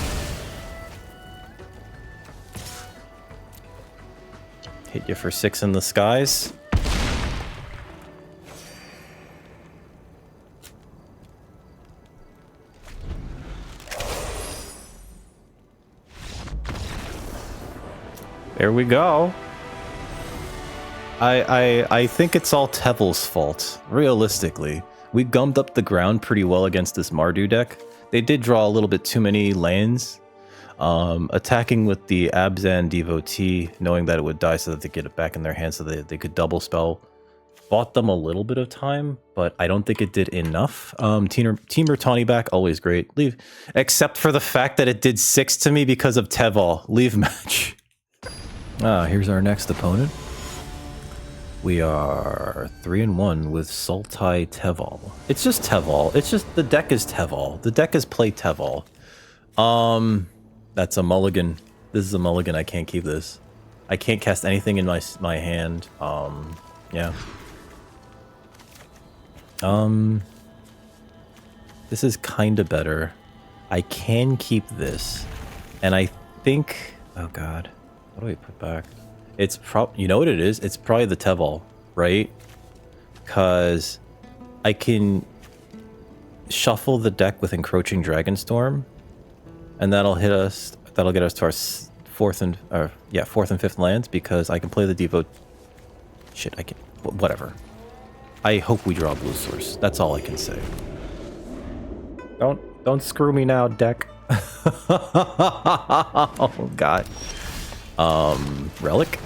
Hit you for 6 in the skies. There we go. I think it's all Teval's fault, realistically. We gummed up the ground pretty well against this Mardu deck. They did draw a little bit too many lands. Attacking with the Abzan Devotee, knowing that it would die so that they get it back in their hands so that they could double spell, bought them a little bit of time, but I don't think it did enough. Temur Tawny back, always great. Leave, except for the fact that it did 6 to me because of Teval. Leave match. Here's our next opponent. We are 3-1 with Sultai Teval. It's just Teval. It's just the deck is Teval. The deck is play Teval. That's a mulligan. This is a mulligan. I can't keep this. I can't cast anything in my hand. Yeah. This is kind of better. I can keep this, and I think. Oh God, what do I put back? It's you know what it is? It's probably the Teval, right? Because I can shuffle the deck with Encroaching Dragonstorm, and that'll hit us. That'll get us to our fourth and fifth lands because I can play the Devo. Shit, I can. Whatever. I hope we draw a blue source. That's all I can say. Don't screw me now, deck. Oh God. Relic.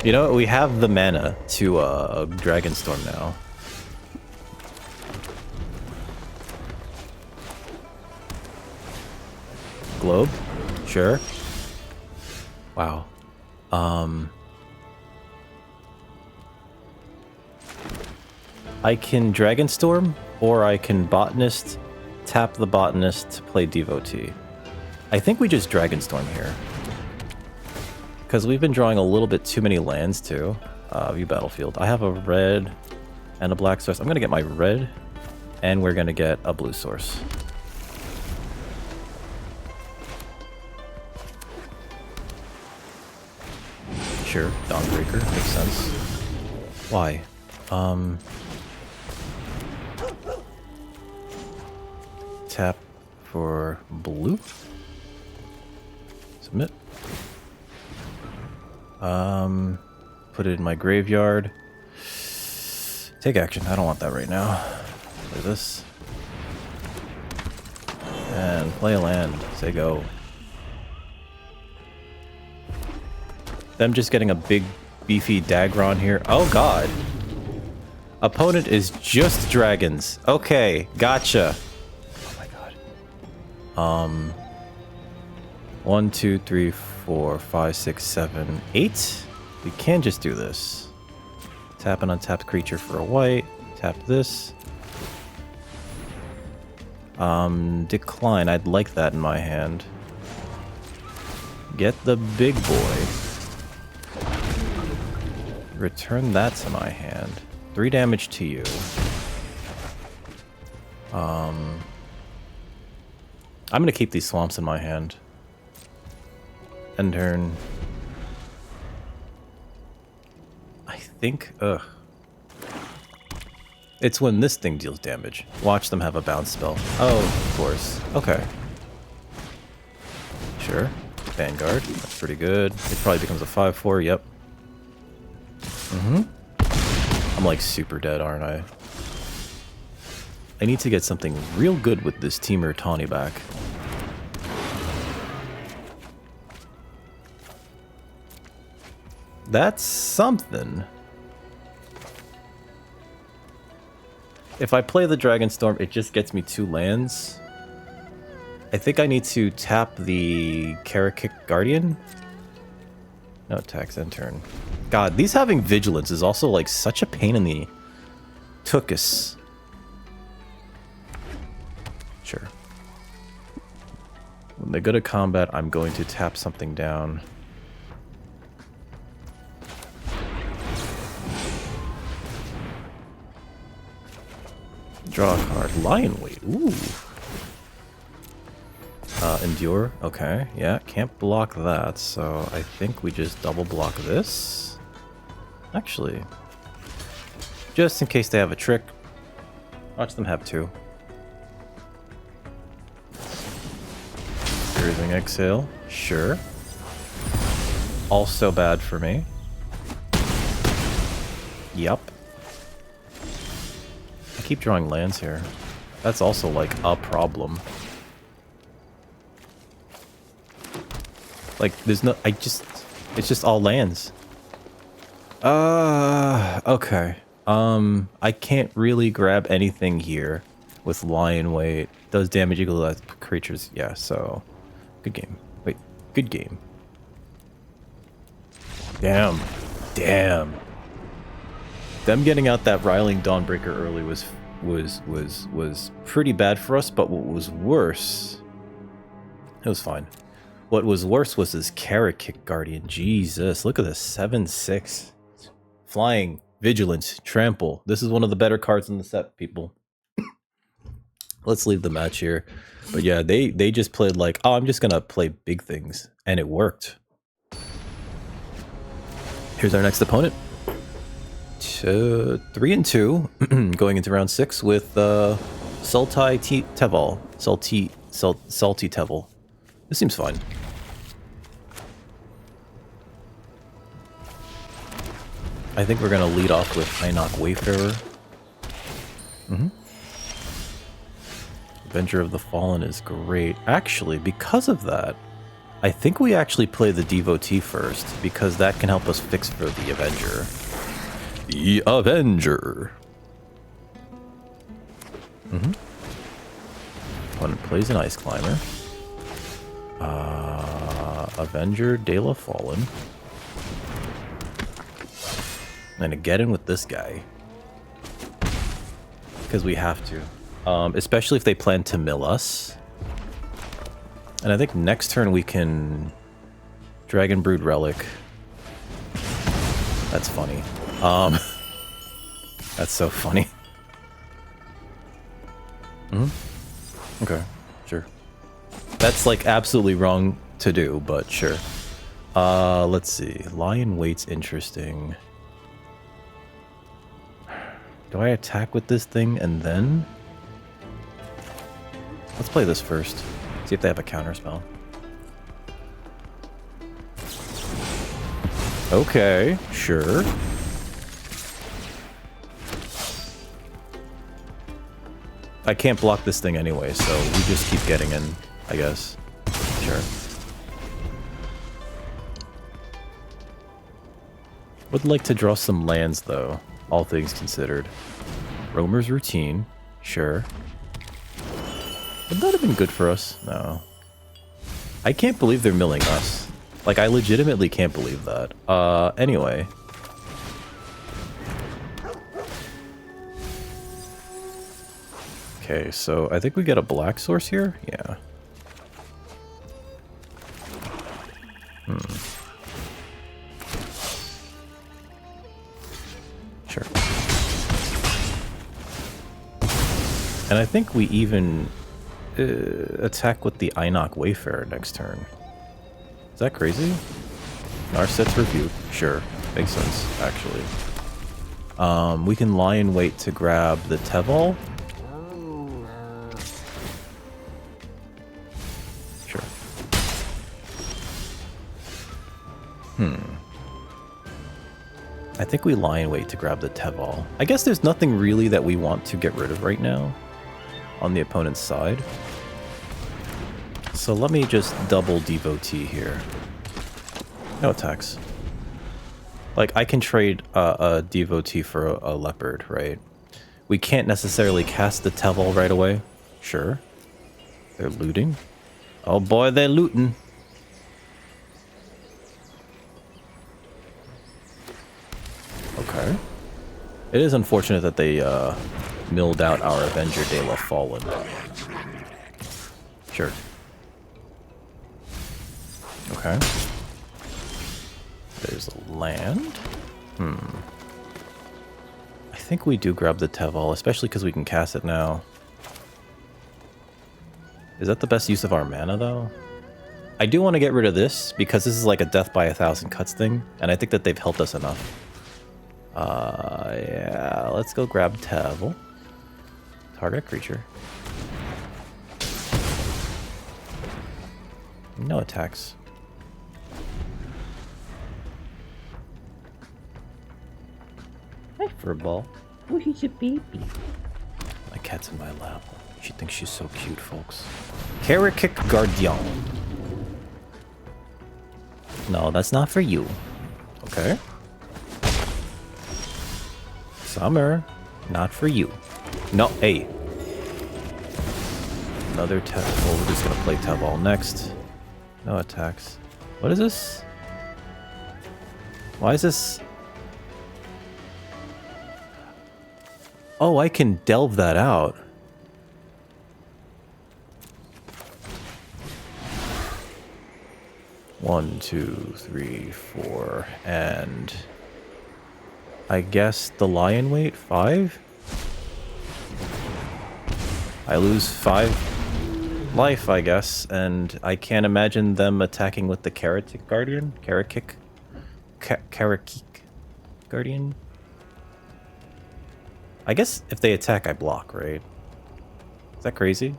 You know, we have the mana to Dragonstorm now. Globe? Sure. Wow. I can Dragonstorm, or I can Botanist, tap the Botanist to play Devotee. I think we just Dragonstorm here. Because we've been drawing a little bit too many lands too. View battlefield. I have a red and a black source. I'm going to get my red, and we're going to get a blue source. Sure, Dawnbreaker. Makes sense. Why? Tap for blue. Submit. Put it in my graveyard. Take action. I don't want that right now. Play this. And play a land. Say go. Them just getting a big, beefy Dagron here. Oh, God. Opponent is just dragons. Okay, gotcha. Oh, my God. 1, 2, 3, 4, 5, 6, 7, 8. We can just do this. Tap an untapped creature for a white. Tap this. Decline. I'd like that in my hand. Get the big boy. Return that to my hand. 3 damage to you. I'm gonna keep these swamps in my hand. End turn. I think, it's when this thing deals damage. Watch them have a bounce spell. Oh, of course. Okay. Sure. Vanguard. That's pretty good. It probably becomes a 5/4. Yep. I'm like super dead, aren't I? I need to get something real good with this Temur Tawny back. That's something. If I play the Dragonstorm, it just gets me 2 lands. I think I need to tap the Karakik Guardian. No attacks, end turn. God, these having Vigilance is also like such a pain in the tuchus. Sure. When they go to combat, I'm going to tap something down. Draw a card. Lion Weight. Ooh. Endure. Okay. Yeah, can't block that, so I think we just double block this. Actually, just in case they have a trick. Watch them have 2. Breathing exhale. Sure. Also bad for me. Yup. I keep drawing lands here. That's also like a problem. Like, there's no... it's just all lands. Okay. I can't really grab anything here with Lion Weight. Does damage equal to creatures. Yeah, so... Good game. Wait, good game. Damn. Damn. Them getting out that Riling Dawnbreaker early was pretty bad for us, but what was worse... It was fine. What was worse was his Carrot Kick Guardian. Jesus, look at this. 7/6. Flying, Vigilance, Trample. This is one of the better cards in the set, people. Let's leave the match here. But yeah, they just played like, oh, I'm just gonna play big things. And it worked. Here's our next opponent. 3-2, going into round 6 with Salty Teval. Salty Teval. This seems fine. I think we're gonna lead off with Einok Wayfarer. Avenger of the Fallen is great. Actually, because of that, I think we actually play the Devotee first, because that can help us fix for the Avenger. The Avenger. Opponent plays an Ice Climber. Avenger, De La Fallen. And to get in with this guy. Because we have to. Especially if they plan to mill us. And I think next turn we can... Dragon Brood Relic. That's funny. That's so funny. Okay, sure. That's like absolutely wrong to do, but sure. Let's see. Lion Weight's interesting. Do I attack with this thing and then? Let's play this first. See if they have a counter spell. Okay, sure. I can't block this thing anyway, so we just keep getting in, I guess. Sure. Would like to draw some lands, though, all things considered. Roamer's Routine, sure. Would that have been good for us? No. I can't believe they're milling us. Like, I legitimately can't believe that. Anyway. Okay, so I think we get a black source here? Yeah. Sure. And I think we even attack with the Einok Wayfarer next turn. Is that crazy? Narset's Rebuke. Sure. Makes sense, actually. We can lie in wait to grab the Teval. Sure. I think we lie in wait to grab the Teval. I guess there's nothing really that we want to get rid of right now on the opponent's side. So let me just double Devotee here. No attacks. Like, I can trade a Devotee for a Leopard, right? We can't necessarily cast the Teval right away. Sure. They're looting. Oh boy, they're looting. Okay. It is unfortunate that they milled out our Avenger De La Fallen. Sure. Okay. There's a land. I think we do grab the Teval, especially because we can cast it now. Is that the best use of our mana, though? I do want to get rid of this, because this is like a death by 1,000 cuts thing, and I think that they've helped us enough. Yeah, let's go grab Teval. Target creature. No attacks. Hi, Furball. Oh, he's a baby. My cat's in my lap. She thinks she's so cute, folks. Carrot Kick Guardian. No, that's not for you. Okay. Summer. Not for you. No, hey. Another Teval. We're just gonna play Teval next. No attacks. What is this? Why is this Oh, I can delve that out. One, two, three, four, and I guess the lion weight 5. I lose 5 life, I guess, and I can't imagine them attacking with the Karatik Guardian, Karakik Guardian. I guess if they attack, I block, right? Is that crazy?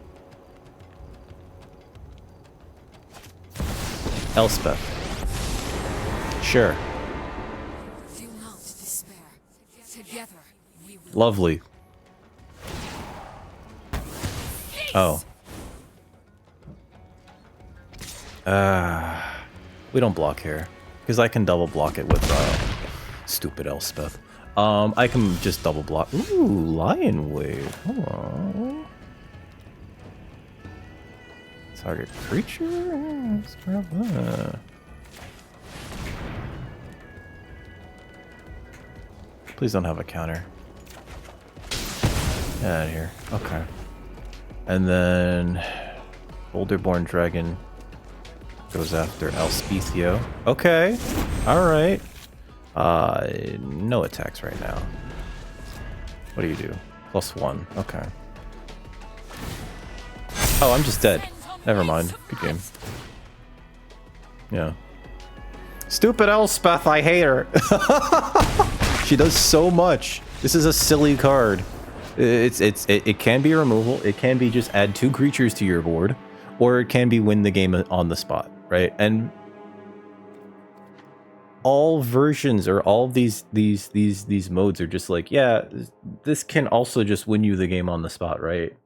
Elspeth. Sure. Do not despair. Together we will. Lovely. Oh. We don't block here. Because I can double block it with stupid Elspeth. I can just double block. Ooh, Lion Wave. Oh. Target creature? Let's grab that. Please don't have a counter. Get out of here. Okay. And then Boulderborn Dragon goes after Elspethio. Okay. Alright. No attacks right now. What do you do? +1. Okay. Oh, I'm just dead. Never mind. Good game. Yeah. Stupid Elspeth, I hate her. She does so much. This is a silly card. It can be a removal. It can be just add 2 creatures to your board, or it can be win the game on the spot, right? And all versions or all of these modes are just like, yeah, this can also just win you the game on the spot, right?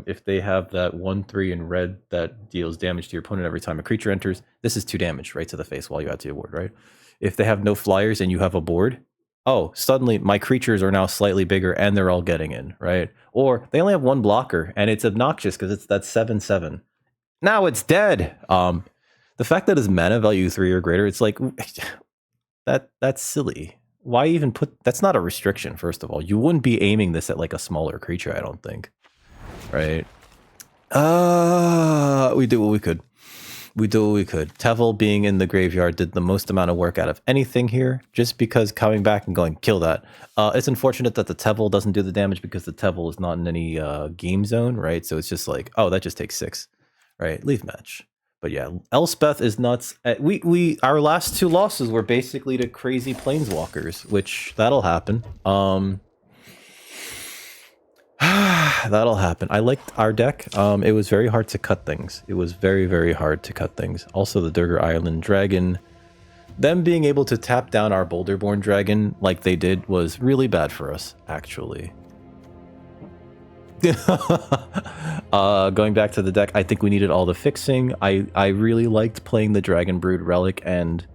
If they have that 1/3 in red that deals damage to your opponent every time a creature enters, this is 2 damage right to the face while you add to your board, right? If they have no flyers and you have a board, oh, suddenly my creatures are now slightly bigger and they're all getting in, right? Or they only have 1 blocker and it's obnoxious because it's that 7/7. Now it's dead. The fact that it's mana value 3 or greater, it's like that's silly. Why even put? That's not a restriction. First of all, you wouldn't be aiming this at like a smaller creature, I don't think. Right? We did what we could. We did what we could. Teval being in the graveyard did the most amount of work out of anything here, just because coming back and going, kill that. It's unfortunate that the Teval doesn't do the damage because the Teval is not in any game zone, right? So it's just like, oh, that just takes 6, right? Leave match. But yeah, Elspeth is nuts. Our last 2 losses were basically to crazy planeswalkers, which that'll happen. That'll happen. I liked our deck. It was very hard to cut things. It was very, very hard to cut things. Also, the Durgar Island Dragon, them being able to tap down our Boulderborn Dragon like they did was really bad for us, actually. Going back to the deck, I think we needed all the fixing. I really liked playing the Dragon Brood Relic and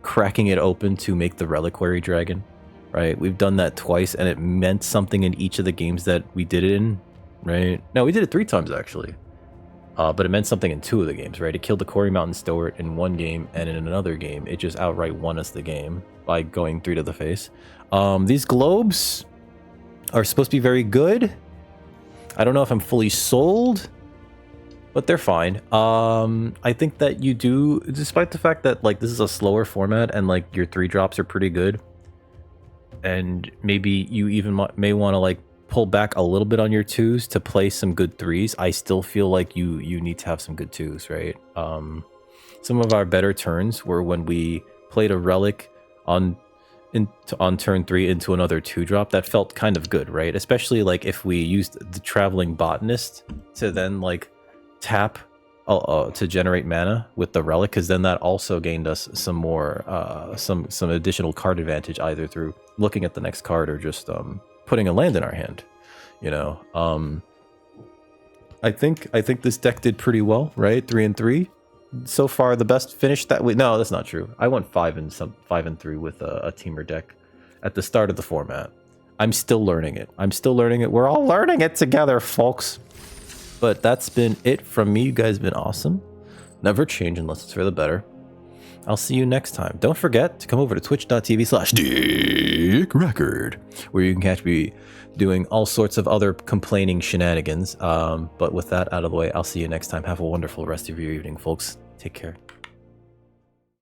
cracking it open to make the Reliquary Dragon. Right, we've done that twice, and it meant something in each of the games that we did it in. Right? No, we did it 3 times actually, but it meant something in 2 of the games. Right? It killed the Quarry Mountain Stewart in 1 game, and in another game, it just outright won us the game by going 3 to the face. These globes are supposed to be very good. I don't know if I'm fully sold, but they're fine. I think that you do, despite the fact that like this is a slower format and like your 3 drops are pretty good. And maybe you even may want to like pull back a little bit on your 2s to play some good 3s. I still feel like you need to have some good 2s, right? Some of our better turns were when we played a relic on turn 3 into another 2-drop. That felt kind of good, right? Especially like if we used the Traveling Botanist to then like tap to generate mana with the relic, because then that also gained us some more some additional card advantage, either through looking at the next card or just putting a land in our hand, you know. I think this deck did pretty well, right? 3 and 3 so far. The best finish that we, no, that's not true. I went 5 and 3 with a teamer deck at the start of the format. I'm still learning it. We're all learning it together, folks. But that's been it from me. You guys have been awesome. Never change unless it's for the better. I'll see you next time. Don't forget to come over to twitch.tv/DickRecord, where you can catch me doing all sorts of other complaining shenanigans. But with that out of the way, I'll see you next time. Have a wonderful rest of your evening, folks. Take care.